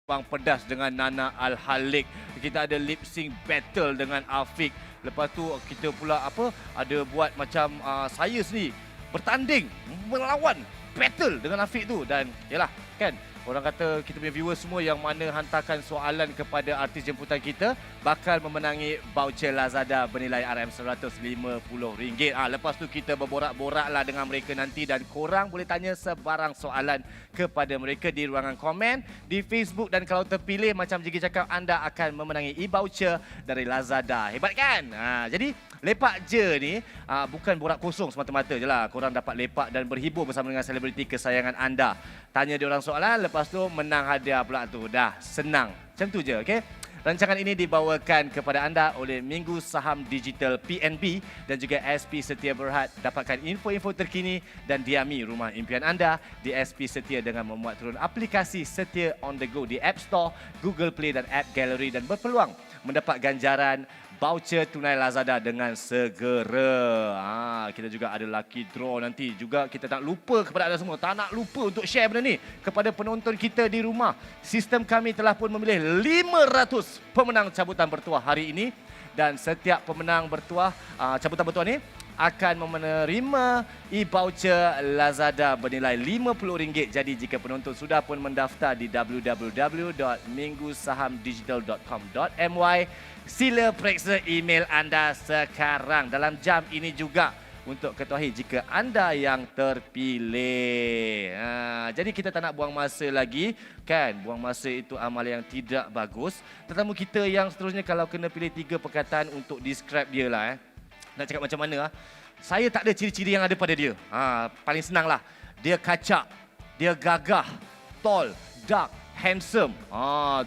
Bang Pedas dengan Nana Al-Halik. Kita ada lip sync battle dengan Afiq. Lepas tu kita pula ada buat macam saya sendiri bertanding melawan battle dengan Afiq tu, dan yalah kan, orang kata kita punya viewers semua yang mana hantarkan soalan kepada artis jemputan kita bakal memenangi voucher Lazada bernilai RM150. Lepas tu kita berborak-borak lah dengan mereka nanti, dan korang boleh tanya sebarang soalan kepada mereka di ruangan komen di Facebook, dan kalau terpilih macam Jigi cakap, anda akan memenangi e-voucher dari Lazada. Hebat kan? Jadi lepak je ni bukan borak kosong semata-mata je lah. Korang dapat lepak dan berhibur bersama dengan selebriti kesayangan anda. Tanya dia orang soalan, lepas tu menang hadiah pula tu. Dah senang. Macam tu je, okey? Rancangan ini dibawakan kepada anda oleh Minggu Saham Digital PNB dan juga SP Setia Berhad. Dapatkan info-info terkini dan diami rumah impian anda di SP Setia dengan memuat turun aplikasi Setia On The Go di App Store, Google Play dan App Gallery, dan berpeluang mendapat ganjaran voucher tunai Lazada dengan segera. Kita juga ada lucky draw nanti. Juga kita tak lupa kepada anda semua, tak nak lupa untuk share benda ni kepada penonton kita di rumah. Sistem kami telah pun memilih 500 pemenang cabutan bertuah hari ini, dan setiap pemenang bertuah cabutan bertuah ni akan menerima e-voucher Lazada bernilai RM50. Jadi jika penonton sudah pun mendaftar di www.minggusahamdigital.com.my, sila periksa email anda sekarang dalam jam ini juga untuk ketahui jika anda yang terpilih. Jadi kita tak nak buang masa lagi, kan? Buang masa itu amal yang tidak bagus. Tetamu kita yang seterusnya, kalau kena pilih 3 perkataan untuk describe dia lah. Nak cakap macam mana? Saya tak ada ciri-ciri yang ada pada dia. Paling senang lah. Dia kacak, dia gagah, tall, dark, handsome.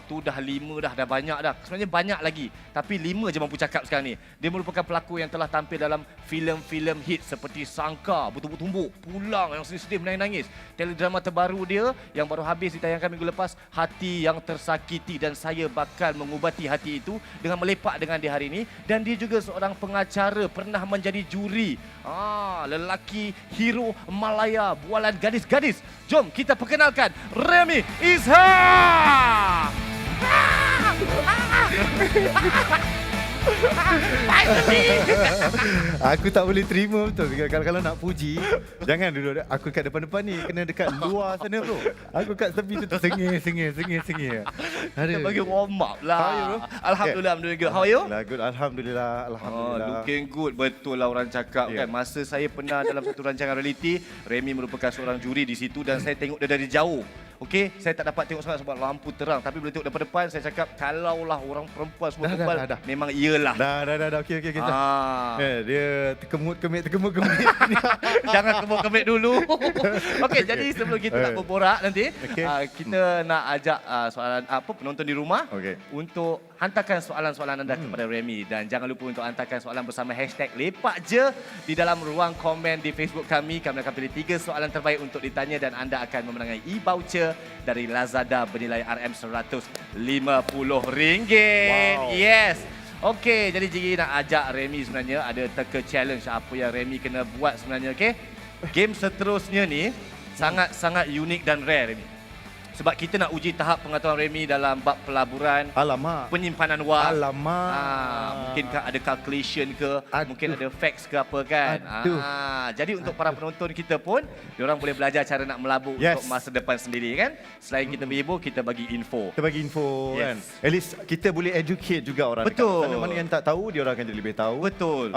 Tu dah 5 dah banyak dah. Sebenarnya banyak lagi, tapi 5 je mampu cakap sekarang ni. Dia merupakan pelakon yang telah tampil dalam filem-filem hit seperti Sangka, Bertumbuk-tumbuk, Pulang yang sedih-sedih menangis-nangis. Teledrama terbaru dia yang baru habis ditayangkan minggu lepas, Hati Yang Tersakiti, dan saya bakal mengubati hati itu dengan melepak dengan dia hari ini. Dan dia juga seorang pengacara, pernah menjadi juri. Lelaki hero Malaya, bualan gadis-gadis. Jom kita perkenalkan Remy Izhar. Aku tak boleh terima betul. Kalau nak puji, jangan duduk aku kat depan-depan ni, kena dekat luar sana bro. Aku kat tepi tu sengih. Kita bagi warm up lah. How are you, bro? Alhamdulillah, I'm doing good. How are you? Good, alhamdulillah. Looking good. Betul lah orang cakap kan. Masa saya pernah dalam satu rancangan reality, Remy merupakan seorang juri di situ, dan saya tengok dia dari jauh. Okey, saya tak dapat tengok sangat sebab lampu terang, tapi bila tengok depan-depan saya cakap, kalaulah orang perempuan semua kebal, memang iyalah. Dah. Okey. Dia tekemut-kemit. Jangan kemut-kemit dulu. Okey, jadi sebelum kita nak berborak nanti, kita nak ajak soalan penonton di rumah untuk hantarkan soalan-soalan anda kepada Remy, dan jangan lupa untuk hantarkan soalan bersama hashtag lepak je di dalam ruang komen di Facebook kami. Kami akan pilih 3 soalan terbaik untuk ditanya, dan anda akan memenangi e-voucher dari Lazada bernilai RM150. Wow. Yes. Okey, jadi Jigi nak ajak Remy sebenarnya ada teka challenge apa yang Remy kena buat sebenarnya, okey? Game seterusnya ni sangat-sangat unik dan rare Remy. Sebab kita nak uji tahap pengetahuan Remy dalam bab pelaburan, Alamak. penyimpanan wang. Alamak. Mungkinkah ada calculation ke, mungkin ada facts ke apa kan. Jadi untuk para penonton kita pun, diorang boleh belajar cara nak melabur untuk masa depan sendiri kan. Selain kita berhibur, kita bagi info. Kita bagi info kan. At least kita boleh educate juga orang. Betul. Dekat sana. Mana yang tak tahu, dia orang akan jadi lebih tahu. Betul.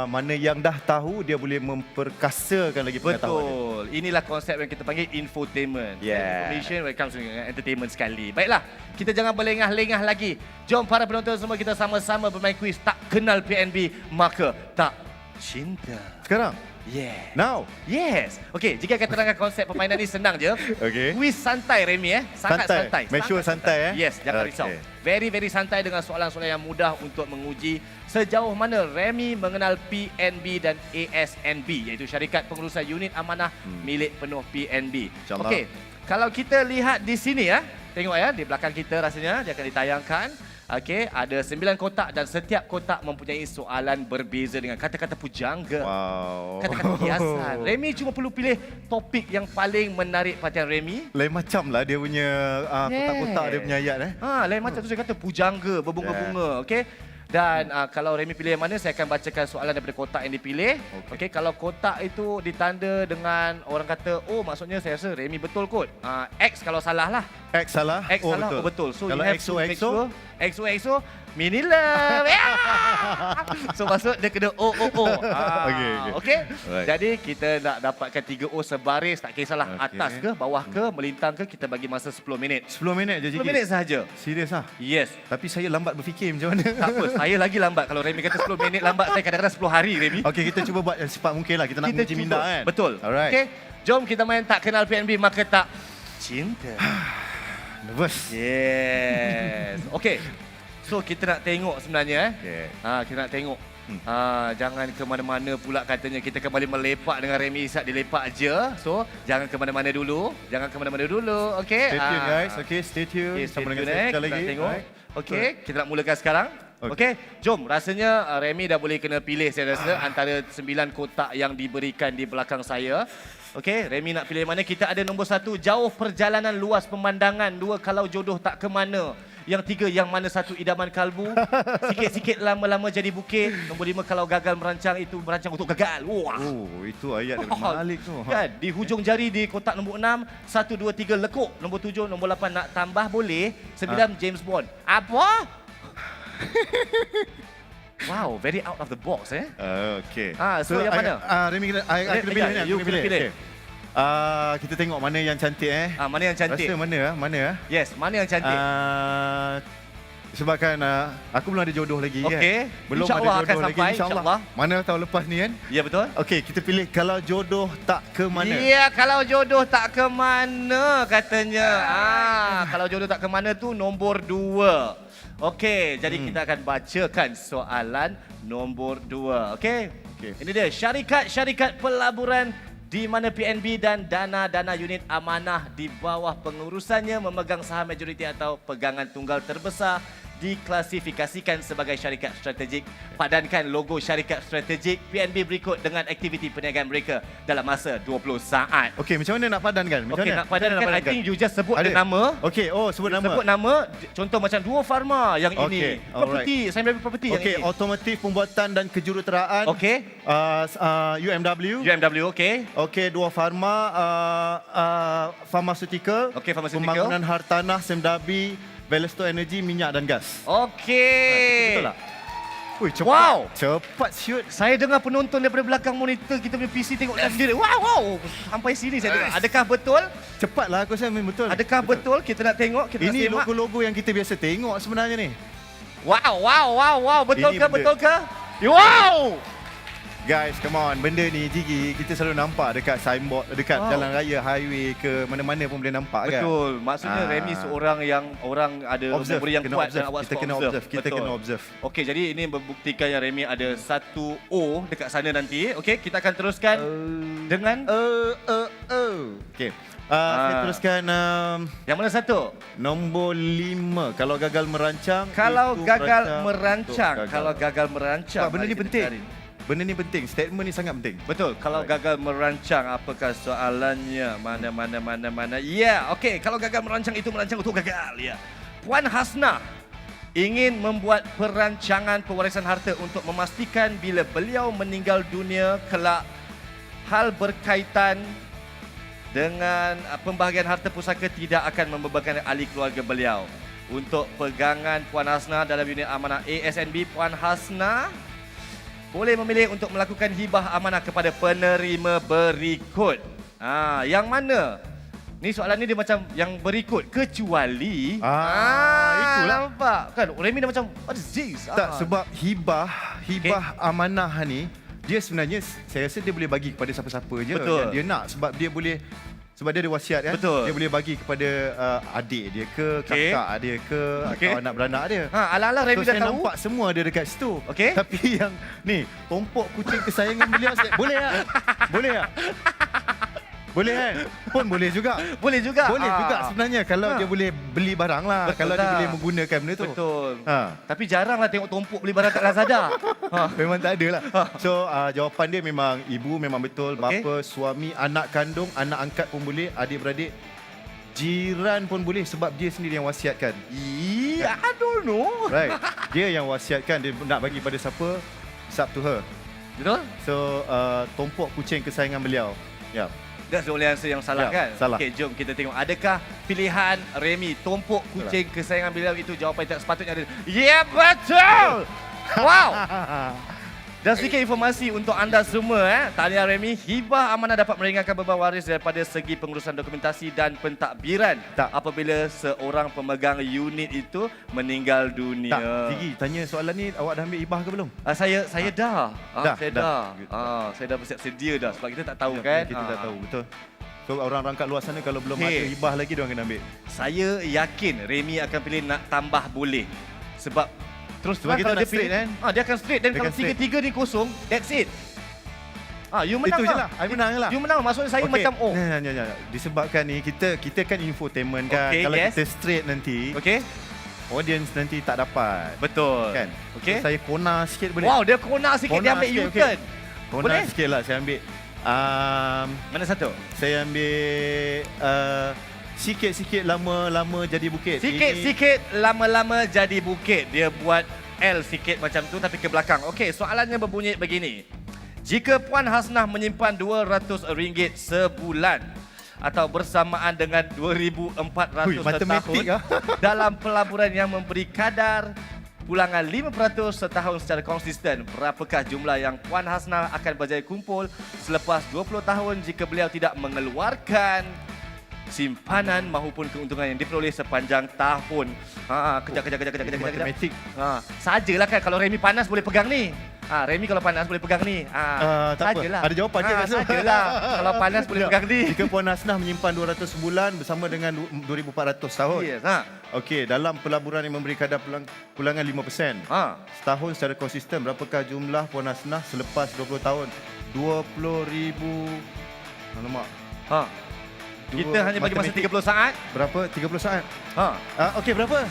Mana yang dah tahu, dia boleh memperkasakan lagi pengetahuan. Betul. Inilah konsep yang kita panggil infotainment. Information when it comes to entertainment sekali. Baiklah, kita jangan berlengah-lengah lagi. Jom para penonton semua, kita sama-sama bermain kuis tak kenal PNB, maka tak cinta. Sekarang? Yeah. Now? Yes. Okey, jika akan terangkan konsep permainan ni senang je. Okey. Kuis santai Remy Sangat santai. Make sure santai Yes, jangan risau. Very santai dengan soalan-soalan yang mudah untuk menguji sejauh mana Remy mengenal PNB dan ASNB, iaitu Syarikat Pengurusan Unit Amanah milik penuh PNB. Okey. Kalau kita lihat di sini tengok ya di belakang kita rasanya dia akan ditayangkan. Okey, ada 9 kotak dan setiap kotak mempunyai soalan berbeza dengan kata-kata pujangga. Wow. Kata-kata hiasan. Remy cuma perlu pilih topik yang paling menarik perhatian Remy. Lain macam lah dia punya kotak-kotak dia punya ayat Lain macam tu saya kata pujangga, berbunga-bunga. Okey. Dan kalau Remy pilih yang mana, saya akan bacakan soalan daripada kotak yang dipilih. Okey, kalau kotak itu ditanda dengan orang kata, oh maksudnya saya rasa Remy betul kot. X kalau salah lah. X salah? X salah, betul. Betul. So kalau you have to make sure XOXO, mini love. So maksud dia kena O. Okey. Right. Jadi kita nak dapatkan 3 O sebaris, tak kisahlah atas ke, bawah ke, melintang ke, kita bagi masa 10 minit. 10 minit je 10 minit sahaja. Serius ah? Yes. Tapi saya lambat berfikir macam mana. Tak apa, saya lagi lambat. Kalau Remy kata 10 minit lambat, saya kadang-kadang 10 hari, Remy. Okey, kita cuba buat yang cepat mungkin lah. Kita nak menguji minda kan? Betul. Alright. Okey, jom kita main tak kenal PNB maka tak cinta. Nervous. Yes. Okey. So kita nak tengok sebenarnya Okay. kita nak tengok. Jangan ke mana-mana pula katanya kita kembali melepak dengan Remy Izzat dilepak je. So jangan ke mana-mana dulu. Okey. Stay tune guys. Okey, stay tune. Okay, Sama dengan saya sekali lagi. Tengok. Right. Okey, kita nak mulakan sekarang. Okey, jom. Rasanya Remy dah boleh kena pilih saya rasa antara 9 kotak yang diberikan di belakang saya. Okey, Remy nak pilih mana? Kita ada nombor 1, jauh perjalanan luas pemandangan. 2, kalau jodoh tak ke mana. Yang 3, yang mana satu idaman kalbu. Sikit-sikit lama-lama jadi bukit. Nombor 5, kalau gagal merancang itu merancang untuk gagal. Wah. Oh, itu ayat dari Malik tu. Kan, di hujung jari di kotak nombor 6, 1, 2, 3 lekuk. Nombor 7, nombor 8 nak tambah boleh. 9 James Bond. Apa? Wow, very out of the box Okey. So yang mana? Remy kena pilih ni. You kena pilih. Kita tengok mana yang cantik Mana yang cantik? Rasa mana? Yes, mana yang cantik? Sebabkan aku belum ada jodoh lagi kan. Okey. Belum InsyaAllah ada akan jodoh lagi sampai, insya-Allah. Mana tahu lepas ni kan? Ya, betul. Okey, kita pilih kalau jodoh tak ke mana. Ya, kalau jodoh tak ke mana katanya. Kalau jodoh tak ke mana tu nombor 2. Okey, jadi kita akan bacakan soalan nombor 2. Okey. Ini dia syarikat pelaburan di mana PNB dan dana-dana unit amanah di bawah pengurusannya memegang saham majoriti atau pegangan tunggal terbesar diklasifikasikan sebagai syarikat strategik. Padankan logo syarikat strategik PNB berikut dengan aktiviti perniagaan mereka dalam masa 20 saat. Okey, macam mana nak padankan? Okey, nak padankan, I think you just sebut the nama. Okey, sebut nama. Sebut nama, contoh macam Duo Farma yang ini. Property, Sime Property yang ini. Okey, otomotif pembuatan dan kejuruteraan. Okey. UMW. okey. Okey, Duo Farma, pharmaceutical. Okey, pharmaceutical. Pembangunan hartanah, Semdabi, Velesto Energy, minyak dan gas. Okey. Betul tak? Ui, cepat. Wow. Cepat shoot. Saya dengar penonton daripada belakang monitor kita punya PC tengok live dia. Wow. Sampai sini saya dengar. Adakah betul? Cepatlah, aku rasa memang betul. Adakah betul? Kita nak tengok, kita nak Ini semak. logo-logo yang kita biasa tengok sebenarnya ni. Wow. Betul Ini ke? benda. Betul ke? Wow. Guys, come on. Benda ni Jigi kita selalu nampak dekat signboard, dekat jalan raya, highway ke mana-mana pun boleh nampak kan. Betul. Maksudnya Remy seorang yang orang ada memori yang kuat dan awak kita kena observe. Kita Betul. kena observe. Okey, jadi ini membuktikan yang Remy ada 1 O dekat sana nanti. Okey, kita akan teruskan dengan Okey. Saya teruskan yang mana satu? nombor 5. Kalau gagal merancang. Kalau itu gagal merancang. merancang. Kalau gagal merancang. Benda ni mari kita penting. cari. Benda ni penting. Statement ni sangat penting. Betul. Kalau gagal merancang, apakah soalannya? Mana? Ya, okey. Kalau gagal merancang itu merancang untuk gagal. Ya. Puan Hasnah ingin membuat perancangan pewarisan harta untuk memastikan bila beliau meninggal dunia kelak hal berkaitan dengan pembahagian harta pusaka tidak akan membebankan ahli keluarga beliau. Untuk pegangan Puan Hasnah dalam unit amanah ASNB, Puan Hasnah boleh memilih untuk melakukan hibah amanah kepada penerima berikut. Yang mana? Ni soalan ni dia macam yang berikut. Kecuali... itulah. Nampak? Kan Remy dah macam, what is this? Tak, sebab hibah amanah ni, dia sebenarnya saya rasa dia boleh bagi kepada siapa-siapa je Betul. yang dia nak. Sebab dia ada wasiat kan. Betul. Dia boleh bagi kepada adik dia ke, kakak dia ke, atau anak beranak dia. Ala-ala Remy dah saya tahu. nampak semua ada dekat situ. Okey. Tapi yang ni, tompok kucing kesayangan beliau, boleh tak? Boleh tak? Boleh kan? Pun boleh juga. Boleh juga. Boleh juga sebenarnya kalau dia boleh beli barang lah. Betul Kalau dia lah. boleh menggunakan benda tu. Betul. Ha. Tapi jaranglah tengok tumpuk beli barang kat Lazada. Memang tak ada lah. So jawapan dia memang ibu memang betul. Okey. Bapa, suami, anak kandung, anak angkat pun boleh. Adik-beradik. Jiran pun boleh sebab dia sendiri yang wasiatkan. I don't know. Right. Dia yang wasiatkan. Dia nak bagi pada siapa. It's up to her. Betul? So tumpuk kucing kesayangan beliau. Ya. That's the only answer yang salah Ya, kan? salah. Okey, jom kita tengok. Adakah pilihan Remy tumpuk kucing kesayangan beliau itu jawapan yang sepatutnya ada? Ya, betul! Wow! Dan sedikit informasi untuk anda semua. Tahniah Remy, hibah amanah dapat meringankan beban waris daripada segi pengurusan dokumentasi dan pentadbiran Tak. apabila seorang pemegang unit itu meninggal dunia. Tak, Tigi, tanya soalan ni awak dah ambil ibah ke belum? Saya dah. Dah, Saya dah. dah. Saya dah bersiap sedia dah sebab kita tak tahu Ya, kan. Kita tak tahu, betul. So orang-orang kat luar sana kalau belum Okey. ada ibah lagi diorang kena ambil. Saya yakin Remy akan pilih nak tambah boleh. Sebab terus Sebab terang kita kalau nak dia pilih, straight, kan? dia akan straight dan Dia kalau akan straight. 3-3 ni kosong, that's it. You menang Itu je lah. I menang je lah. You menang. Maksudnya saya Okey. macam Disebabkan ni kita kan infotainment kan. Okey, Kalau yes. kita straight nanti, Okey? audience nanti tak dapat. Betul. Kan? Okey. So, saya kona sikit boleh? Wow, dia kona sikit, dia Kona ambil sikit, U-turn. Kona Boleh? sikit lah saya ambil. Mana satu? Saya ambil sikit-sikit lama-lama jadi bukit. Sikit-sikit lama-lama jadi bukit. Dia buat L sikit macam tu tapi ke belakang. Okey, soalannya berbunyi begini. Jika Puan Hasnah menyimpan RM200 sebulan atau bersamaan dengan 2,400 Hui, matematik setahun dalam pelaburan yang memberi kadar pulangan 5% setahun secara konsisten, berapakah jumlah yang Puan Hasnah akan berjaya kumpul selepas 20 tahun jika beliau tidak mengeluarkan simpanan maupun keuntungan yang diperoleh sepanjang tahun? Kejap. Matematik. Sajalah kan kalau Remy panas boleh pegang ni. Remy kalau panas boleh pegang ni. Tak apa. Sajalah. Ada jawapan je kat situ. Sajalah. Kalau panas boleh pegang ni. Jika Puan Hasnah menyimpan 200 sebulan bersama dengan 2,400 tahun. Yes, Okey, dalam pelaburan yang memberi kadar pulangan 5%. Setahun secara konsisten, berapakah jumlah Puan Hasnah selepas 20 tahun? 20,000. Alamak. Kita hanya bagi masa 30 saat. Berapa? 30 saat. Okey, berapa?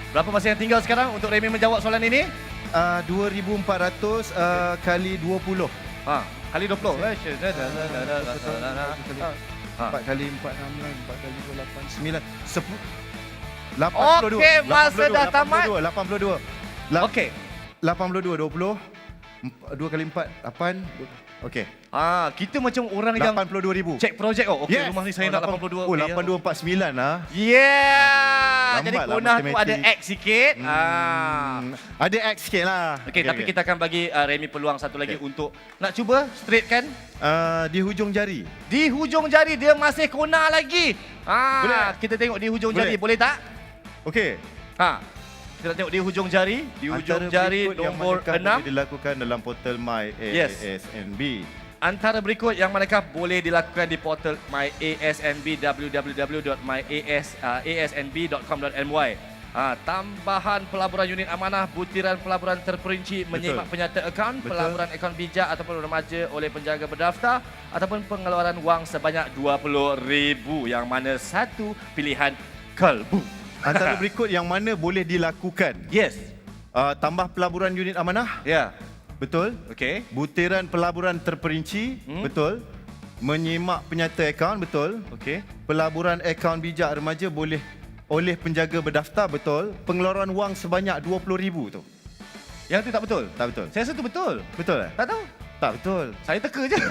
Berapa masa yang tinggal sekarang untuk Remy menjawab soalan ini? 2,400 kali 20. Kali 20. 4 kali 4, 6, 4 kali 2, 8, 9, 10. 82. Okey, masa dah tamat. 82. Okey. 82, 20. 2 kali 4, 8. Okey. Kita macam orang yang 82,000. check projek. Okey, Yes. rumah ni saya nak 82. Oh, Okey, 8249 lah. Yeah. Lambat Jadi lah konah tu ada matematik. X sikit. Ada X sikit lah. Okey, tapi kita akan bagi Remy peluang satu lagi untuk nak cuba straight kan? Di hujung jari. Di hujung jari dia masih kona lagi. Boleh tak? Kita tengok di hujung Boleh. jari, boleh tak? Okey. Kita nak tengok di hujung jari, di hujung Antara jari berikut yang nombor manakah 6. boleh dilakukan dalam portal My Yes. ASNB. Antara berikut yang manakah boleh dilakukan di portal MyASNB www.myasnb.com.my. Tambahan pelaburan unit amanah, butiran pelaburan terperinci, menyimak penyata akaun, Betul. pelaburan akaun bijak ataupun remaja oleh penjaga berdaftar ataupun pengeluaran wang sebanyak RM20,000 yang mana satu pilihan kalbu. Antara berikut yang mana boleh dilakukan? Yes. Tambah pelaburan unit amanah. Ya. Betul. Okey. Butiran pelaburan terperinci. Betul. Menyimak penyata akaun. Betul. Okey. Pelaburan akaun bijak remaja boleh oleh penjaga berdaftar. Betul. Pengeluaran wang sebanyak RM20,000 tu. Yang tu tak betul. Tak betul. Saya rasa tu betul. Betul tak? Tak tahu. Tak betul. Saya teka je.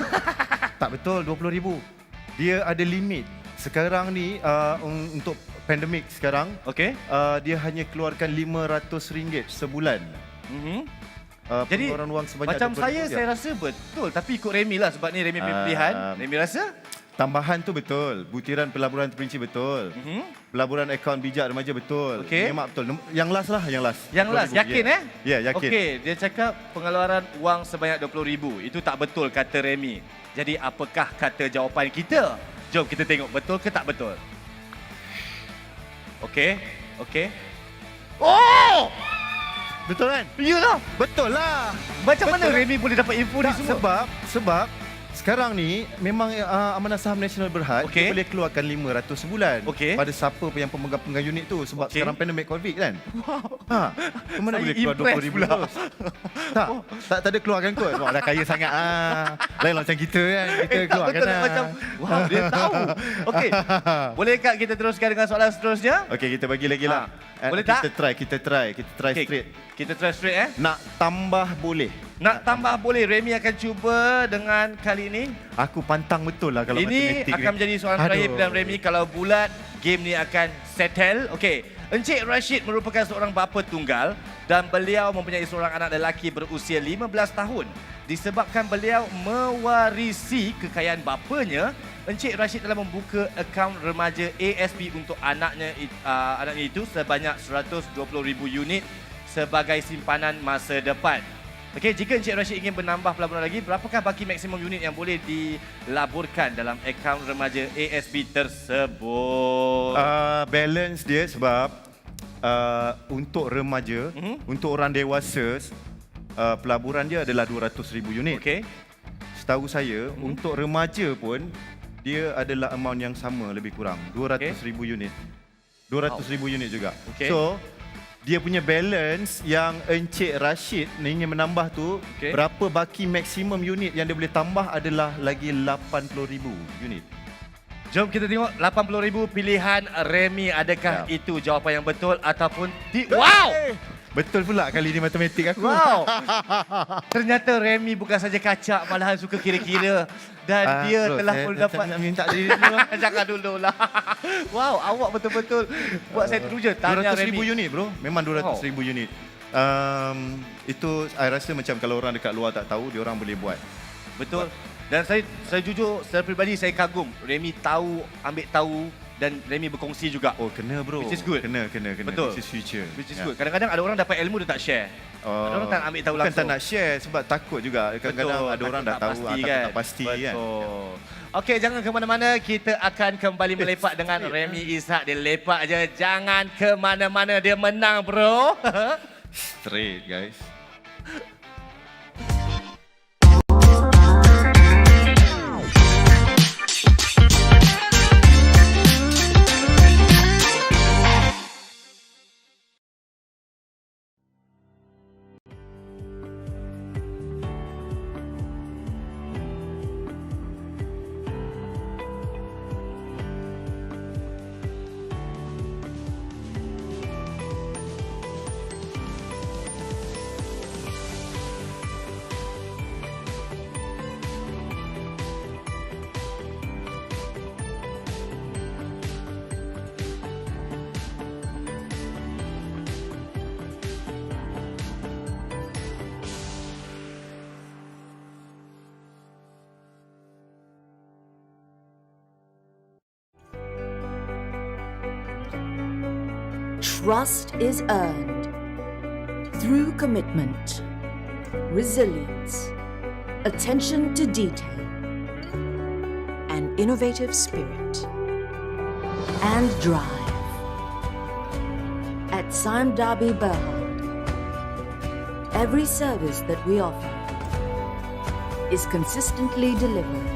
Tak betul, RM20,000. Dia ada limit. Sekarang ni untuk pandemik sekarang, Okey. dia hanya keluarkan RM500 sebulan. Jadi Pengeluaran wang sebanyak macam RM20,000. saya rasa betul. Tapi ikut Remy lah sebab ni Remy punya pilihan. Remy rasa? Tambahan tu betul. Butiran pelaburan terperinci betul. Pelaburan akaun bijak remaja betul. Okey. Memang betul. Yang last lah, yang last. Yang last, 20,000. yakin Ya, yakin. Okey, dia cakap pengeluaran wang sebanyak RM20,000. Itu tak betul kata Remy. Jadi apakah kata jawapan kita? Jom kita tengok betul ke tak betul. Okey. Oh! Betul kan? Iyalah. Betul lah. Macam mana Betul. Remy boleh dapat info ni Tak, semua? sebab Sekarang ni memang Amanah Saham Nasional Berhad dia boleh keluarkan 500 sebulan pada siapa yang pemegang unit tu sebab sekarang pandemik Covid kan. Wow. Mana boleh keluar 20,000 terus? Tak ada keluarkan kot. Wah, dah kaya sangat lain macam kita kan. Kita keluarkan macam wow, dia tahu. Okey. Boleh Kak kita teruskan dengan soalan seterusnya? Okey, kita bagi lagi lah. Boleh tak? Kita try straight. Kita try straight Nak tambah boleh. Nak tambah boleh. Remy akan cuba dengan kali ini. Aku pantang betul lah kalau ini matematik akan menjadi soalan terakhir dalam Remy. Kalau bulat, game ni akan settle. Okey. Encik Rashid merupakan seorang bapa tunggal dan beliau mempunyai seorang anak lelaki berusia 15 tahun. Disebabkan beliau mewarisi kekayaan bapanya, Encik Rashid telah membuka akaun remaja ASB untuk anaknya itu sebanyak 120,000 unit sebagai simpanan masa depan. Okey, jika Encik Rashid ingin menambah pelaburan lagi, berapakah baki maksimum unit yang boleh dilaburkan dalam akaun remaja ASB tersebut? Balance dia sebab untuk remaja, untuk orang dewasa, pelaburan dia adalah 200,000 unit. Okey. Setahu saya, untuk remaja pun dia adalah amount yang sama lebih kurang, 200,000 unit. 200,000 unit juga. Okay. So, dia punya balance yang Encik Rashid ingin menambah tu, berapa baki maksimum unit yang dia boleh tambah adalah lagi 80,000 unit. Jom kita tengok 80,000 pilihan Remy. Adakah itu jawapan yang betul ataupun wow! Betul pula kali ni matematik aku. Wow! Ternyata Remy bukan saja kacak, malahan suka kira-kira. Dan dia telah pun dapat... minta diri dulu. Jangan dulu lah. Wow, awak betul-betul buat saya teruja. Tanya 200,000 Remy. unit bro. Memang 200,000 unit. Itu saya rasa macam kalau orang dekat luar tak tahu, dia orang boleh buat. Betul. Dan saya jujur, secara peribadi saya kagum. Remy tahu, ambil tahu dan Remy berkongsi juga. Oh, kena bro. Which is good. Kena. Betul. This is future. Which is good. Kadang-kadang ada orang dapat ilmu dia tak share. Ada orang tak ambil tahu langsung. Bukan tak nak share sebab takut juga. Kadang-kadang ada orang dah tahu, tak pasti kan. Betul. Okey, jangan ke mana-mana. Kita akan kembali melepak dengan Remy Ishak. Dia lepak je. Jangan ke mana-mana. Dia menang bro. Straight guys. Trust is earned through commitment, resilience, attention to detail, an innovative spirit, and drive. At Sime Darby Berhad, every service that we offer is consistently delivered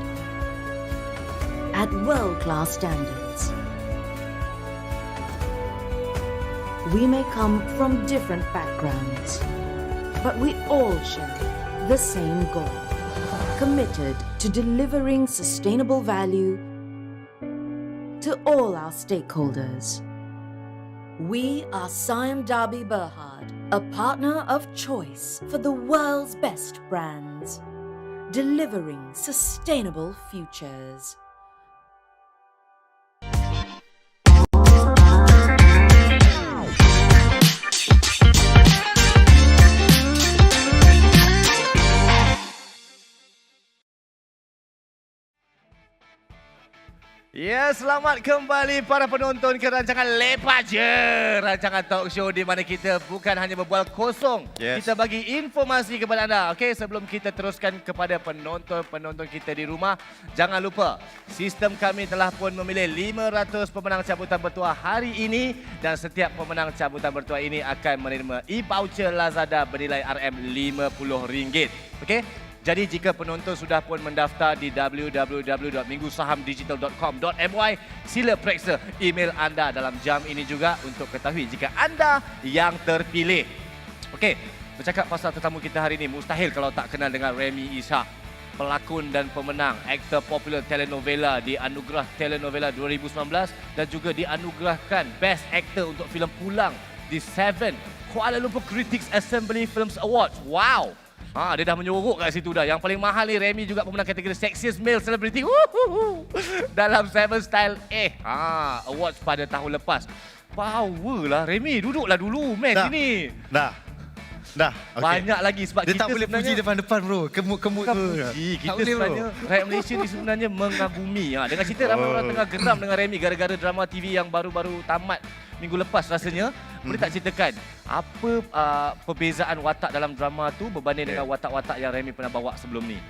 at world-class standards. We may come from different backgrounds, but we all share the same goal, committed to delivering sustainable value to all our stakeholders. We are Sime Darby Berhad, a partner of choice for the world's best brands, delivering sustainable futures. Ya, selamat kembali para penonton ke rancangan Lepak Je. Rancangan talk show di mana kita bukan hanya berbual kosong. Kita bagi informasi kepada anda. Okey, sebelum kita teruskan kepada penonton-penonton kita di rumah, jangan lupa sistem kami telah pun memilih 500 pemenang cabutan bertuah hari ini dan setiap pemenang cabutan bertuah ini akan menerima e-voucher Lazada bernilai RM50. Okey? Jadi jika penonton sudah pun mendaftar di www.minggusahamdigital.com.my, sila periksa email anda dalam jam ini juga untuk ketahui jika anda yang terpilih. Okey, bercakap pasal tetamu kita hari ini, mustahil kalau tak kenal dengan Remy Ishak. Pelakon dan pemenang, aktor popular telenovela di Anugerah Telenovela 2019 dan juga dianugerahkan Best Actor untuk filem Pulang di 7 Kuala Lumpur Critics Assembly Films Awards. Wow! Dia dah menyorok kat situ dah. Yang paling mahal ni, Remy juga pemenang kategori Sexiest Male Celebrity dalam 7 Style Awards pada tahun lepas. Power lah Remy, duduklah dulu match ini. Dah, okay. Banyak lagi sebab dia kita tak boleh puji depan-depan bro. Kemut-kemut tu. Kita sebenarnya rakyat Malaysia ni sebenarnya mengagumi. Dengan cerita ramai orang tengah geram dengan Remy gara-gara drama TV yang baru-baru tamat minggu lepas rasanya. Boleh tak ceritakan apa perbezaan watak dalam drama tu berbanding dengan watak-watak yang Remy pernah bawa sebelum ni?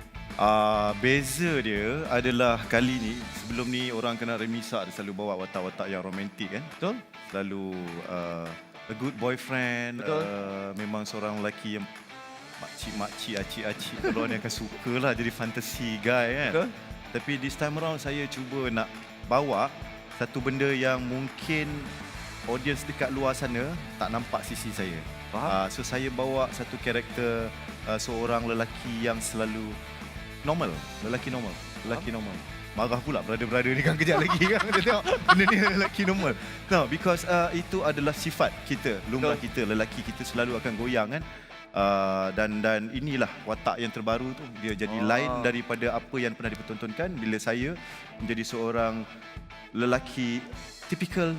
Beza dia adalah kali ni, sebelum ni orang kenal Remy Ishak, dia selalu bawa watak-watak yang romantik kan. Betul? Selalu a good boyfriend, memang seorang lelaki yang makcik-makcik, acik-acik. Kalau ni akan suka lah jadi fantasy guy kan. Betul? Tapi this time around saya cuba nak bawa satu benda yang mungkin audience dekat luar sana tak nampak sisi saya. So saya bawa satu karakter seorang lelaki yang selalu normal, lelaki normal. Marah pula brother-brother ni kan kejap lagi kan. Dia tengok benda ni lelaki normal. No, because itu adalah sifat kita, lumrah kita, lelaki kita selalu akan goyang kan. Dan inilah watak yang terbaru tu. Dia jadi lain daripada apa yang pernah dipertontonkan bila saya menjadi seorang lelaki typical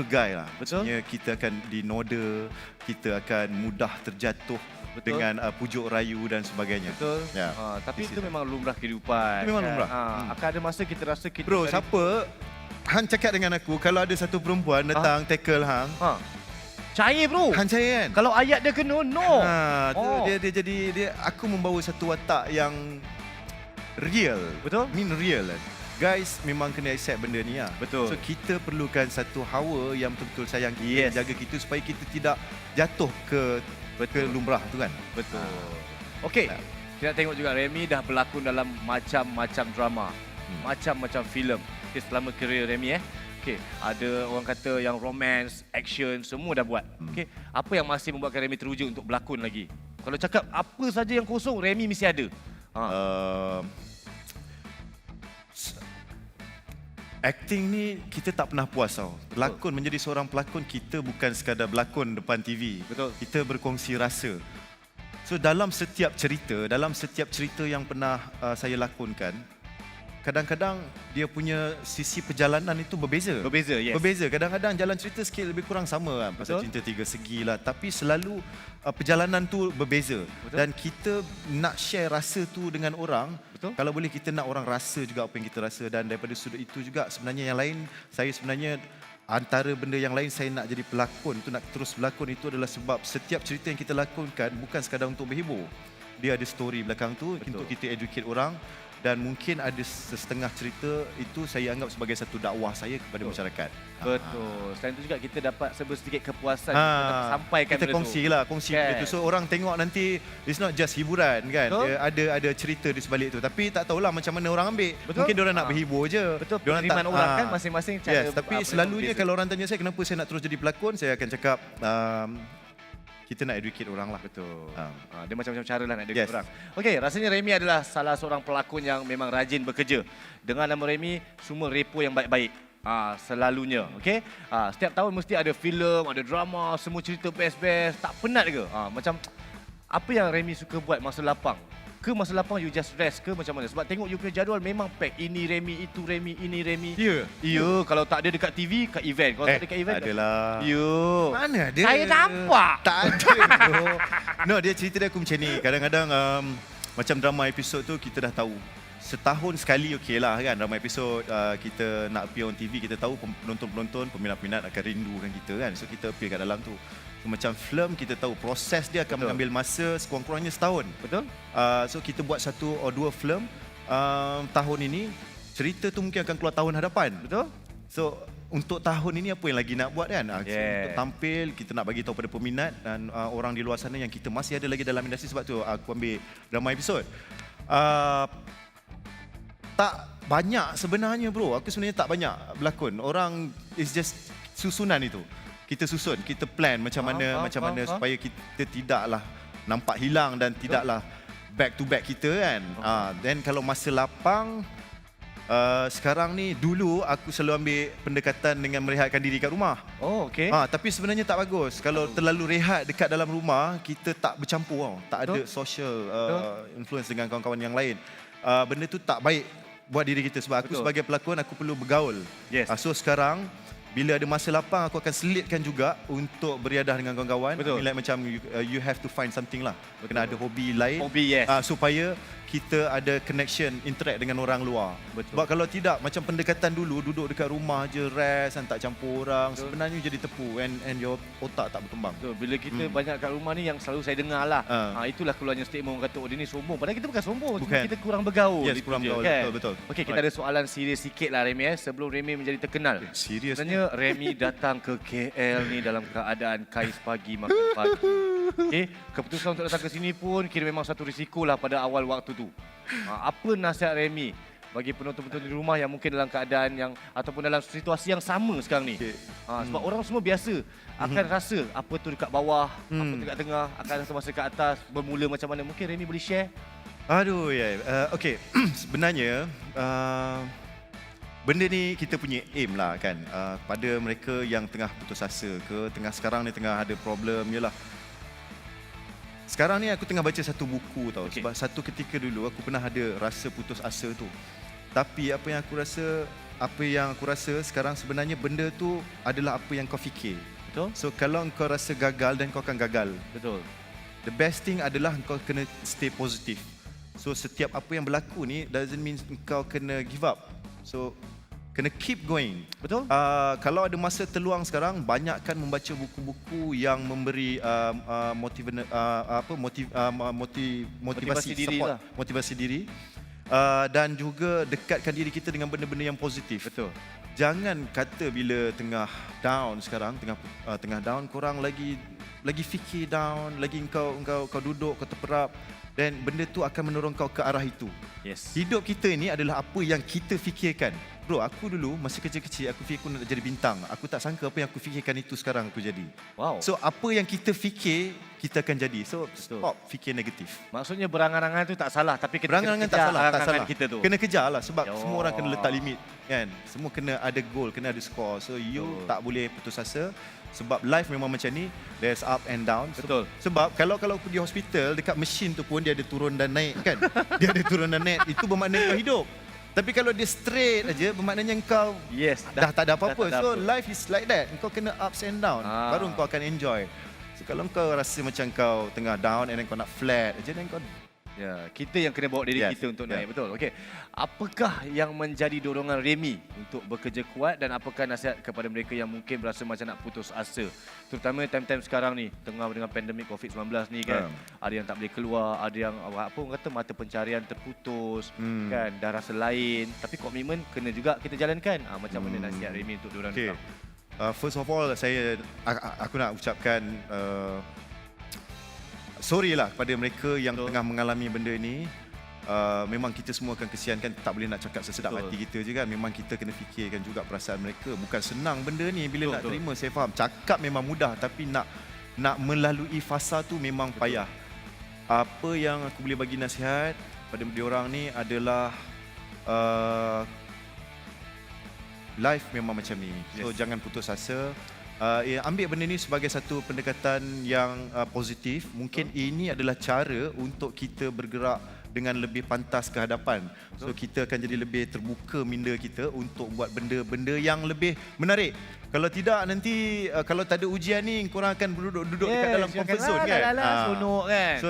guy lah. Maksudnya kita akan dinoda, kita akan mudah terjatuh dengan pujuk rayu dan sebagainya. Betul. Ya. Tapi itu memang lumrah kehidupan. Itu memang lumrah. Akan ada masa kita rasa kita... Bro, siapa Hang cakap dengan aku kalau ada satu perempuan datang tackle Hang. Cair bro. Hang cair kan? Kalau ayat dia kena, no. Dia aku membawa satu watak yang real. Betul? Real kan. Guys memang kena accept benda ni lah. Betul. So kita perlukan satu hawa yang betul-betul sayang kita, jaga kita supaya kita tidak jatuh ke lumrah tu kan. Betul. Okey. Kita tengok juga Remy dah berlakon dalam macam-macam drama, macam-macam filem. Okay, selama kerjaya Remy Okey, ada orang kata yang romance, action, semua dah buat. Okey, apa yang masih membuatkan Remy teruja untuk berlakon lagi? Kalau cakap apa saja yang kosong, Remy mesti ada. Acting ni kita tak pernah puas tau. Pelakon, menjadi seorang pelakon, kita bukan sekadar berlakon depan TV. Betul. Kita berkongsi rasa. So dalam setiap cerita yang pernah saya lakonkan, kadang-kadang dia punya sisi perjalanan itu berbeza. Berbeza. Kadang-kadang jalan cerita sikit lebih kurang sama kan. Pasal cinta 3 segi lah. Tapi selalu perjalanan tu berbeza. Betul. Dan kita nak share rasa tu dengan orang. Betul. Kalau boleh kita nak orang rasa juga apa yang kita rasa. Dan daripada sudut itu juga sebenarnya yang lain, saya sebenarnya antara benda yang lain saya nak jadi pelakon, tu nak terus berlakon itu adalah sebab setiap cerita yang kita lakonkan bukan sekadar untuk berhibur. Dia ada story belakang tu. Betul. Untuk kita educate orang. Dan mungkin ada setengah cerita itu saya anggap sebagai satu dakwah saya kepada masyarakat. Betul. Selain itu juga kita dapat sedikit kepuasan sampaikan kita kongsi benda tu. So orang tengok nanti it's not just hiburan kan. Dia ada cerita di sebalik tu. Tapi tak tahulah macam mana orang ambil. Betul? Mungkin diorang nak berhibur je. Betul. Diorang Penerimaan orang kan masing-masing cara. Tapi selalunya kalau orang tanya saya kenapa saya nak terus jadi pelakon, saya akan cakap kita nak educate orang lah. Betul. Dia macam-macam cara lah nak educate orang. Okey, rasanya Remy adalah salah seorang pelakon yang memang rajin bekerja. Dengan nama Remy, semua repo yang baik-baik. Selalunya. Okey. Setiap tahun mesti ada filem, ada drama, semua cerita best-best. Tak penat ke? Macam apa yang Remy suka buat masa lapang? Ke masa lapang you just rest ke macam mana? Sebab tengok you punya jadual memang pack. Ini Remy, itu Remy, ini Remy. Ya, kalau tak ada dekat TV, kat event. Kalau tak ada kat event, adalah. Mana ada? Saya nampak. Tak ada. No, dia cerita dia aku macam ni. Kadang-kadang macam drama episod tu kita dah tahu. Setahun sekali okey lah kan drama episod kita nak appear on TV, kita tahu penonton-penonton, peminat-peminat akan rindukan kita kan. So kita appear kat dalam tu. Macam film kita tahu proses dia akan mengambil masa sekurang-kurangnya setahun. Betul. So kita buat 1 atau 2 film tahun ini, cerita tu mungkin akan keluar tahun hadapan. Betul. So untuk tahun ini apa yang lagi nak buat kan? Untuk tampil, kita nak bagi tahu pada peminat dan orang di luar sana yang kita masih ada lagi dalam industri, sebab tu aku ambil drama episod. Tak banyak sebenarnya bro, aku sebenarnya tak banyak berlakon. Orang is just susunan itu. Kita susun, kita plan macam mana supaya kita tidaklah nampak hilang dan tidaklah back to back kita kan. Then kalau masa lapang, sekarang ni, dulu aku selalu ambil pendekatan dengan merehatkan diri kat rumah. Tapi sebenarnya tak bagus. Kalau terlalu rehat dekat dalam rumah, kita tak bercampur tak ada social influence dengan kawan-kawan yang lain. Benda tu tak baik buat diri kita, sebab aku sebagai pelakon aku perlu bergaul. So sekarang bila ada masa lapang, aku akan selitkan juga untuk beriadah dengan kawan-kawan. Like macam you have to find something lah. Kena ada hobi lain. Supaya kita ada connection, interact dengan orang luar. Sebab kalau tidak, macam pendekatan dulu, duduk dekat rumah je, rest dan tak campur orang, sebenarnya jadi tepu and your otak tak berkembang. Bila kita banyak kat rumah ni, yang selalu saya dengar lah, itulah keluarnya statement orang kata, dia ni sombong. Padahal kita bukan sombong, cuma kita kurang bergaul. Kurang bergaul, kan? betul. Okey, kita ada soalan serius sikit lah Remy. Sebelum Remy menjadi terkenal. Serius? Sebenarnya Remy datang ke KL ni dalam keadaan kais pagi, makan pagi. Keputusan untuk datang ke sini pun kira memang satu risiko lah pada awal waktu tu. Apa nasihat Remy bagi penonton-penonton di rumah yang mungkin dalam keadaan yang ataupun dalam situasi yang sama sekarang ni? Sebab orang semua biasa akan rasa apa tu dekat bawah, apa tu dekat tengah, akan rasa masa kat atas, bermula macam mana. Mungkin Remy boleh share? Okey, sebenarnya benda ni kita punya aim lah kan, pada mereka yang tengah putus asa ke, sekarang ni tengah ada problem, yalah. Sekarang ni aku tengah baca satu buku tau. Sebab satu ketika dulu aku pernah ada rasa putus asa tu. Tapi apa yang aku rasa sekarang sebenarnya benda tu adalah apa yang kau fikir. Betul. So kalau kau rasa gagal, dan kau akan gagal. Betul. The best thing adalah kau kena stay positif. So setiap apa yang berlaku ni doesn't mean kau kena give up. So kena keep going. Betul. Kalau ada masa terluang sekarang, banyakkan membaca buku-buku yang memberi motivasi diri support, lah. motivasi diri. Dan juga dekatkan diri kita dengan benda-benda yang positif. Betul. Jangan kata bila tengah down sekarang, tengah down, korang lagi fikir down, lagi kau duduk, kau terperap, dan benda tu akan mendorong kau ke arah itu. Hidup kita ni adalah apa yang kita fikirkan. Bro, aku dulu masa kecil-kecil aku fikir aku nak jadi bintang. Aku tak sangka apa yang aku fikirkan itu sekarang aku jadi. Wow. So apa yang kita fikir, kita akan jadi. So stop fikir negatif. Maksudnya berangan-angan tu tak salah, tapi kita berangan-angan tak salah. Kita tu. Kena kejar lah, sebab semua orang kena letak limit kan. Semua kena ada goal, kena ada score. So you tak boleh putus asa. Sebab life memang macam ni, there's up and down. Betul. Sebab kalau pergi hospital, dekat mesin tu pun dia ada turun dan naik kan. Dia ada turun dan naik, itu bermakna kau hidup. Tapi kalau dia straight aja, bermaknanya kau dah tak ada apa-apa. So life is like that. Kau kena ups and down, baru kau akan enjoy. So kalau kau rasa macam kau tengah down and then kau nak flat aja, then kau kita yang kena bawa diri kita untuk naik. Betul. Okey. Apakah yang menjadi dorongan Remy untuk bekerja kuat, dan apakah nasihat kepada mereka yang mungkin berasa macam nak putus asa? Terutama time-time sekarang ni, tengah dengan pandemik COVID-19 ni kan. Ada yang tak boleh keluar, ada yang orang kata mata pencarian terputus, kan, dah rasa lain, tapi komitmen kena juga kita jalankan. Macam mana nasihat Remy untuk diorang datang? First of all, aku nak ucapkan sorry lah kepada mereka yang tengah mengalami benda ni. Memang kita semua akan kesian kan, tak boleh nak cakap sesedap hati kita je kan. Memang kita kena fikirkan juga perasaan mereka. Bukan senang benda ni bila nak terima, saya faham. Cakap memang mudah, tapi nak melalui fasa tu memang payah. Apa yang aku boleh bagi nasihat pada diorang ni adalah life memang macam ni. So jangan putus asa. Ambil benda ni sebagai satu pendekatan yang positif. Mungkin ini adalah cara untuk kita bergerak dengan lebih pantas ke hadapan. So kita akan jadi lebih terbuka minda kita untuk buat benda-benda yang lebih menarik. Kalau tidak nanti kalau tak ada ujian ni, korang akan duduk dekat dalam comfort zone kan. Sonok kan. So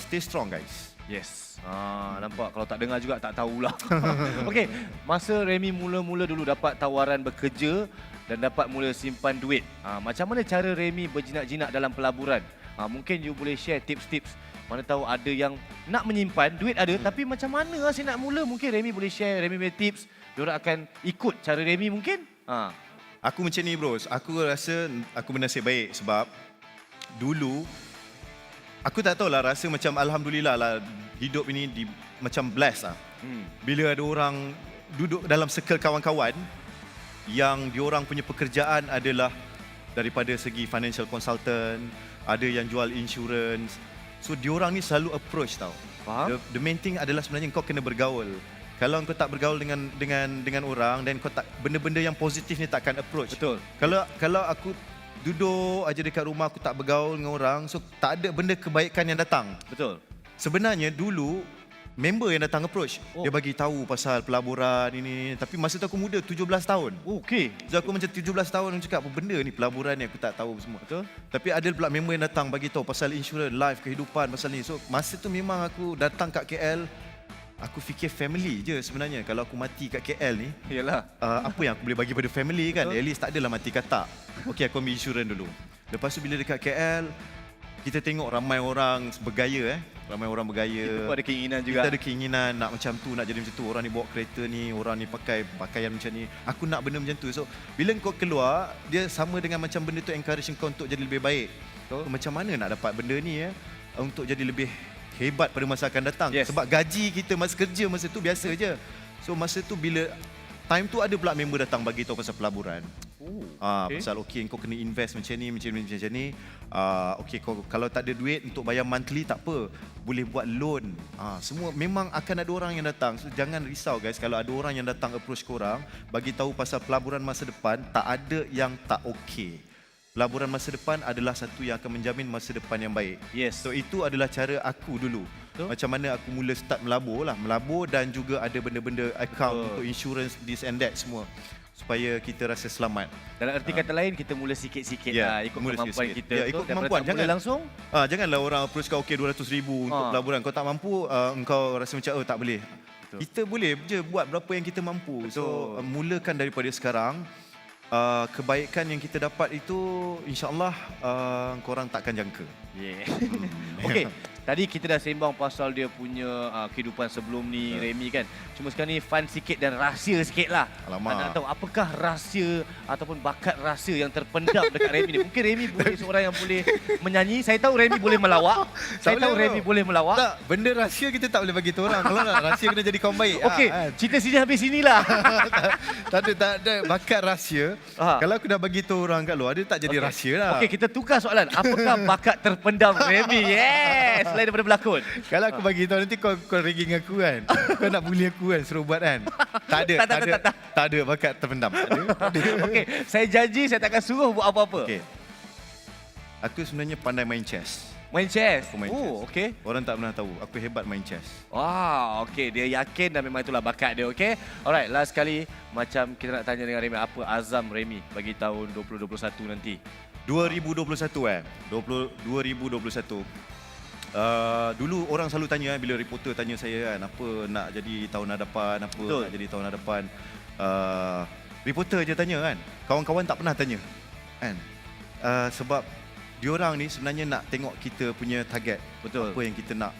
stay strong guys. Nampak kalau tak dengar juga tak tahulah. Okey, masa Remy mula-mula dulu dapat tawaran bekerja dan dapat mula simpan duit, macam mana cara Remy berjinak-jinak dalam pelaburan? Mungkin you boleh share tips-tips. Mana tahu ada yang nak menyimpan duit ada, tapi macam mana saya nak mula? Mungkin Remy boleh share, Remy punya tips diorang akan ikut cara Remy mungkin? Aku macam ni bros, aku rasa aku bernasib baik sebab dulu aku tak tahulah, rasa macam alhamdulillah lah hidup ini macam blessed lah. Bila ada orang duduk dalam circle kawan-kawan yang diorang punya pekerjaan adalah daripada segi financial consultant, ada yang jual insurance. So diorang ni selalu approach tau. Faham? The main thing adalah sebenarnya kau kena bergaul. Kalau kau tak bergaul dengan orang, dan kau tak, benda-benda yang positif ni takkan approach. Betul. Kalau aku duduk aja dekat rumah, aku tak bergaul dengan orang, so tak ada benda kebaikan yang datang. Betul. Sebenarnya dulu member yang datang approach, dia bagi tahu pasal pelaburan ini, tapi masa tu aku muda 17 tahun. Okey. So aku macam 17 tahun aku cakap apa benda ni pelaburan ni, aku tak tahu semua. Betul. Tapi ada pula member yang datang bagi tahu pasal insurans, life, kehidupan pasal ni. So masa tu memang aku datang kat KL, aku fikir family je sebenarnya. Kalau aku mati kat KL ni, Yalah. apa yang aku boleh bagi pada family kan? Betul. At least tak adalah mati katak. Okey, aku ambil insurans dulu. Lepas tu bila dekat KL, kita tengok ramai orang bergaya ramai orang bergaya. Kita ada keinginan juga. Kita ada keinginan nak macam tu, nak jadi macam tu. Orang ni bawa kereta ni, orang ni pakai pakaian macam ni. Aku nak benda macam tu. So, bila kau keluar, dia sama dengan macam benda tu encourage kau untuk jadi lebih baik. So, macam mana nak dapat benda ni untuk jadi lebih hebat pada masa akan datang. Yes. Sebab gaji kita masa kerja masa tu biasa je. So, masa tu bila time tu ada pula member datang bagi tahu pasal pelaburan. Okay. Pasal kau kena invest macam ni. Kalau tak ada duit untuk bayar monthly tak apa, boleh buat loan. Semua memang akan ada orang yang datang. So jangan risau guys, kalau ada orang yang datang approach korang bagi tahu pasal pelaburan masa depan, tak ada yang tak okey. Pelaburan masa depan adalah satu yang akan menjamin masa depan yang baik. Yes. So itu adalah cara aku dulu. Macam mana aku mula start melabur dan juga ada benda-benda account untuk insurance this and that semua, supaya kita rasa selamat. Dalam erti kata lain, kita mula sikit-sikit ikut kemampuan sikit-sikit. kita. Ikut kemampuan. Jangan langsung. Janganlah orang approach kau 200,000 untuk pelaburan. Kau tak mampu, engkau rasa macam tak boleh. Betul. Kita boleh je buat berapa yang kita mampu. Betul. So mulakan daripada sekarang. Kebaikan yang kita dapat itu insya-Allah korang takkan jangka. Okey. Tadi kita dah sembang pasal dia punya kehidupan sebelum ni, Remy kan. Cuma sekarang ni fun sikit dan rahsia sikit lah. Alamak. Nak tahu apakah rahsia ataupun bakat rahsia yang terpendam dekat Remy ni. Mungkin Remy boleh seorang yang boleh menyanyi. Saya tahu Remy boleh melawak. Saya tahu Remy boleh melawak. Tak, benda rahsia kita tak boleh bagi tahu orang. Kalau nak rahsia kena jadi kaum baik. Okey, cerita sini habis sinilah. tak ada bakat rahsia. Kalau aku dah bagi tahu orang kat luar, dia tak jadi rahsia lah. Okey, kita tukar soalan. Apakah bakat terpendam Remy? Yes, selain daripada berlakon. Kalau aku bagi tahu nanti kau ragging aku kan. Kau nak bully aku kan, suruh buat kan. Tak ada bakat terpendam. Tak ada. Okey, saya janji saya takkan suruh buat apa-apa. Okey. Aku sebenarnya pandai main chess. Main chess? Aku main chess. Okey. Orang tak pernah tahu aku hebat main chess. Wah, okey. Dia yakin dan memang itulah bakat dia, okey? Alright, last kali macam kita nak tanya dengan Remy, apa azam Remy bagi tahun 2021 nanti? 2021 2021. Dulu orang selalu tanya bila reporter tanya saya kan, apa nak jadi tahun hadapan, nak jadi tahun hadapan. Reporter je tanya kan. Kawan-kawan tak pernah tanya. Kan? Sebab diorang ni sebenarnya nak tengok kita punya target. Betul. Apa yang kita nak.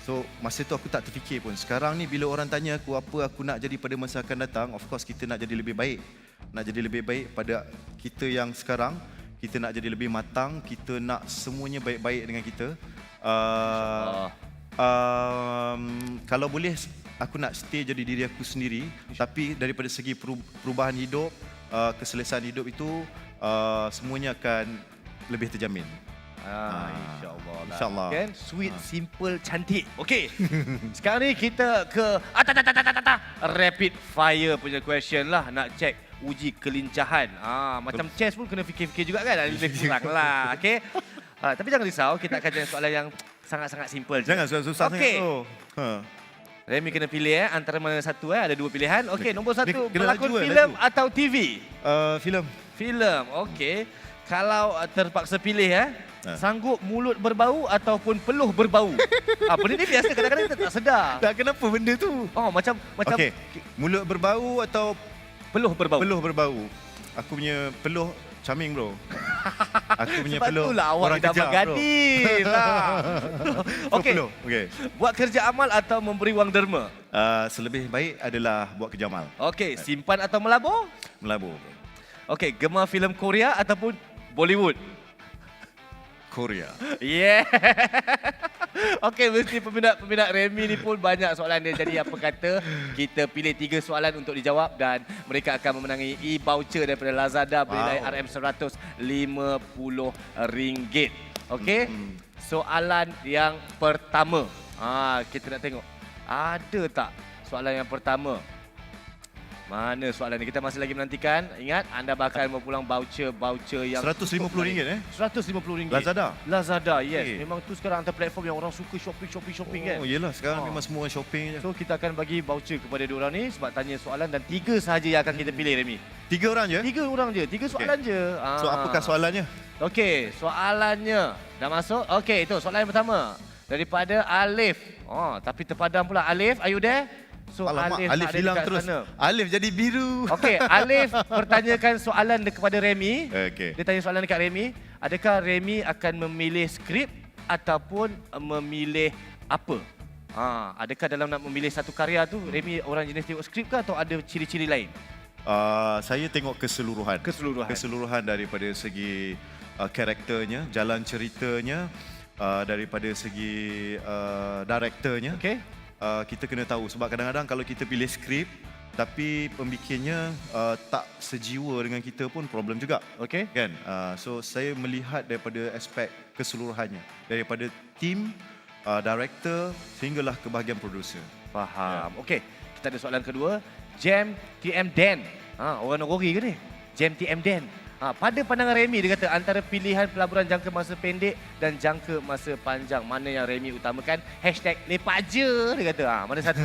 So masa tu aku tak terfikir pun. Sekarang ni bila orang tanya aku apa aku nak jadi pada masa akan datang, of course kita nak jadi lebih baik. Nak jadi lebih baik pada kita yang sekarang. Kita nak jadi lebih matang, kita nak semuanya baik-baik dengan kita. Kalau boleh aku nak stay jadi diri aku sendiri, tapi daripada segi perubahan hidup, keselesaan hidup itu semuanya akan lebih terjamin. InsyaAllah lah. InsyaAllah. Kan? Sweet, simple, cantik. Okey. Sekarang ni kita ke rapid fire punya question lah. Nak check uji kelincahan. Macam chess pun kena fikir-fikir juga kan. Lebih kurang lah. Okey. Tapi jangan risau, kita akan jadi soalan yang sangat-sangat simple je. Jangan susah-susah sangat tu. Remy kena pilih antara mana satu ada dua pilihan. Okey, nombor satu, kena pelakon laju, filem atau TV? Filem. Filem, okey. Kalau terpaksa pilih sanggup mulut berbau ataupun peluh berbau? Benda ni biasa kadang-kadang kita tak sedar. Tak, kenapa benda tu? Macam Okey, mulut berbau atau peluh berbau? Peluh berbau. Aku punya peluh charming bro. Aku punya Sebab peluh itulah awak orang dah kejam bro. bergadis lah. Okey. Okay. Buat kerja amal atau memberi wang derma? Selebih baik adalah buat kerja amal. Okey, simpan atau melabur? Melabur bro. Okey, gemar filem Korea ataupun Bollywood? Korea. Yeah. Okey, mesti peminat Remy ni pun banyak soalan dia. Jadi apa kata kita pilih 3 soalan untuk dijawab dan mereka akan memenangi e-voucher daripada Lazada bernilai RM150. Okey. Soalan yang pertama. Kita nak tengok. Ada tak soalan yang pertama? Mana soalan ni? Kita masih lagi menantikan. Ingat, anda bakal mempulang voucher yang RM150 RM150. Lazada, yes. Memang tu sekarang antara platform yang orang suka shopping kan. Oh yelah, sekarang memang semua orang shopping je. So kita akan bagi voucher kepada diorang ni sebab tanya soalan dan 3 sahaja yang akan kita pilih, Remy. 3 orang je? 3 orang je, 3 soalan je. So apakah soalannya? Okey, soalannya dah masuk. Okey, itu soalan yang pertama daripada Alif. Tapi terpadam pula. Alif, are you there? So Alamak, Alif hilang terus. Sana. Alif jadi biru. Okey, Alif bertanyakan soalan kepada Remy. Okey. Dia tanya soalan dekat Remy. Adakah Remy akan memilih skrip ataupun memilih apa? Adakah dalam nak memilih satu karya tu, Remy orang jenis tengok skrip ke atau ada ciri-ciri lain? Saya tengok keseluruhan. Keseluruhan daripada segi karakternya, jalan ceritanya, daripada segi directornya. Okey. Kita kena tahu sebab kadang-kadang kalau kita pilih skrip tapi pembikinnya tak sejiwa dengan kita pun problem juga. Okey. Kan? So saya melihat daripada aspek keseluruhannya, daripada tim, director sehinggalah ke bahagian producer. Faham. Okey, kita ada soalan kedua. Jam TM Dan. Orang Nogori ke ni? Jam TM Dan. Pada pandangan Remy, dia kata antara pilihan pelaburan jangka masa pendek dan jangka masa panjang, mana yang Remy utamakan? #lepak je, dia kata. Mana satu?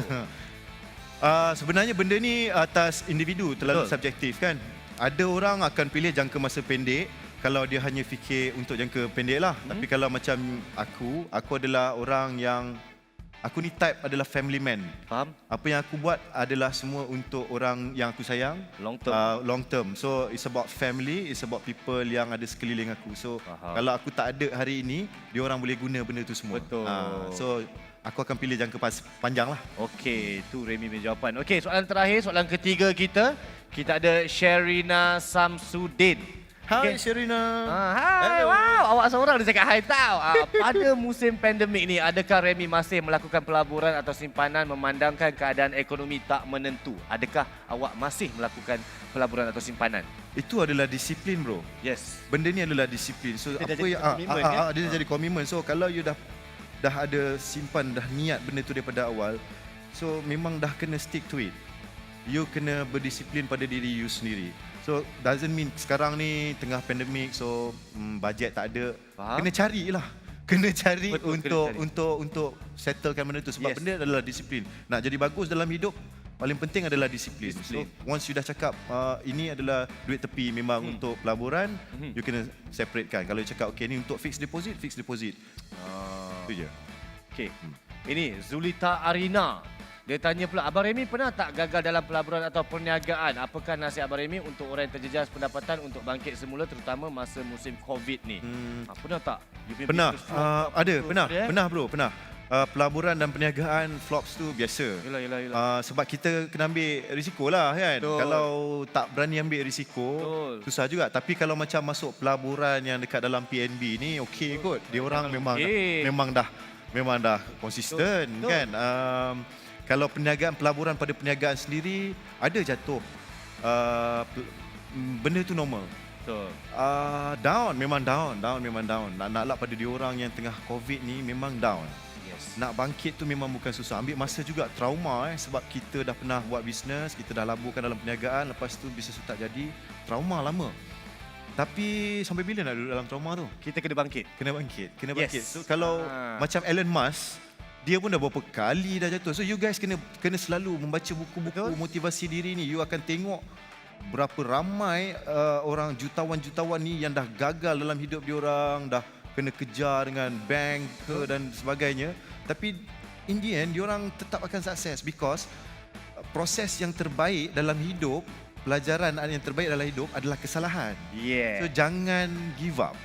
Sebenarnya benda ni atas individu, terlalu subjektif kan. Ada orang akan pilih jangka masa pendek kalau dia hanya fikir untuk jangka pendek lah. Tapi kalau macam aku adalah orang yang, aku ni type adalah family man. Faham? Apa yang aku buat adalah semua untuk orang yang aku sayang. Long term. So it's about family, it's about people yang ada sekeliling aku. So kalau aku tak ada hari ini, dia orang boleh guna benda tu semua. Betul. So aku akan pilih jangka panjang lah. Okey, tu Remy punya jawapan. Okey, soalan terakhir, soalan ketiga kita. Kita ada Sherina Samsudin. Hai Sherina. Hai, wow, awak seorang dia cakap hai tau. Pada musim pandemik ni, adakah Remy masih melakukan pelaburan atau simpanan memandangkan keadaan ekonomi tak menentu? Adakah awak masih melakukan pelaburan atau simpanan? Itu adalah disiplin bro. Yes. Benda ni adalah disiplin. So dia apa yang dia jadi komitmen. So kalau you dah ada simpan, dah niat benda tu daripada awal, so memang dah kena stick to it. You kena berdisiplin pada diri you sendiri. So doesn't mean sekarang ni tengah pandemik, so bajet tak ada. Faham? Kena carilah. Kena cari. Betul, untuk settlekan benda tu sebab benda adalah disiplin. Nak jadi bagus dalam hidup, paling penting adalah disiplin. So once you dah cakap ini adalah duit tepi memang untuk pelaburan, you kena separatekan. Kalau you cakap okey ni untuk fixed deposit. Itu je. Okey. Ini Zulita Arina. Dia tanya pula, Abang Remy pernah tak gagal dalam pelaburan atau perniagaan? Apakah nasihat Abang Remy untuk orang yang terjejas pendapatan untuk bangkit semula terutama masa musim COVID ni? Pernah tak? Pernah. Pernah bro. Pelaburan dan perniagaan flops tu biasa. Yelah. Sebab kita kena ambil risiko lah kan. Betul. Kalau tak berani ambil risiko, susah juga. Tapi kalau macam masuk pelaburan yang dekat dalam PNB ni, okey kot. Dia orang memang dah konsisten kan. Kalau pelaburan pada perniagaan sendiri ada jatuh. Benda tu normal. Betul. Memang down. Nak pada diorang yang tengah COVID ni memang down. Yes. Nak bangkit tu memang bukan susah. Ambil masa juga, trauma sebab kita dah pernah buat bisnes, kita dah laburkan dalam perniagaan, lepas tu bisnes tu tak jadi, trauma lama. Tapi sampai bila nak duduk dalam trauma tu? Kita kena bangkit. Kena bangkit. Yes. So kalau macam Elon Musk, dia pun dah berapa kali dah jatuh. So you guys kena selalu membaca buku-buku motivasi diri ni. You akan tengok berapa ramai orang jutawan ni yang dah gagal dalam hidup diorang, dah kena kejar dengan bank dan sebagainya. Tapi in the end diorang tetap akan sukses because proses yang terbaik dalam hidup pelajaran yang terbaik dalam hidup adalah kesalahan. So jangan give up.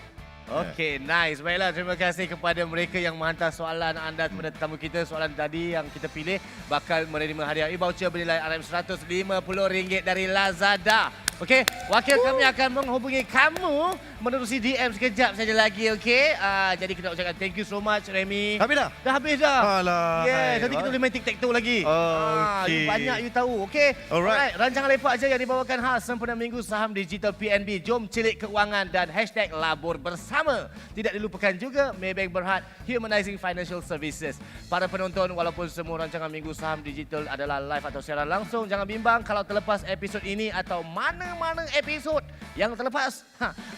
Okey, nice. Baiklah, terima kasih kepada mereka yang menghantar soalan anda kepada tetamu kita. Soalan tadi yang kita pilih bakal menerima hadiah e-voucher bernilai RM150 dari Lazada. Okey, wakil kami akan menghubungi kamu menerusi DM sekejap saja lagi, okey? Jadi kita ucapkan thank you so much, Remy. Habis dah? Dah habis dah. Alah. Nanti kita boleh main tic-tac-toe lagi. Okey. Banyak you tahu, okey? Alright. Rancangan lepak je yang dibawakan khas sempena Minggu Saham Digital PNB. Jom cilik keuangan dan #labur bersama. Tidak dilupakan juga Maybank Berhad Humanizing Financial Services. Para penonton, walaupun semua rancangan Minggu Saham Digital adalah live atau siaran langsung, jangan bimbang kalau terlepas episod ini atau mana episod yang terlepas.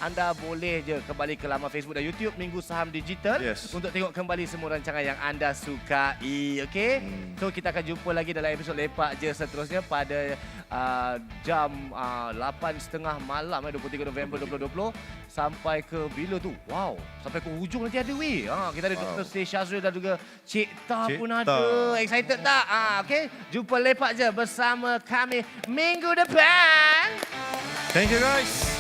Anda boleh je kembali ke laman Facebook dan YouTube Minggu Saham Digital untuk tengok kembali semua rancangan yang anda sukai. Okey? So kita akan jumpa lagi dalam episod lepak je seterusnya pada jam 8.30 malam 23 November 2020 sampai ke bila tu? Wow, sampai ke hujung nanti ada weh. Kita ada Dr. Stay Syazril dan juga Cik Ta pun ada. Excited tak? Okey, jumpa lepak je bersama kami minggu depan. Thank you guys.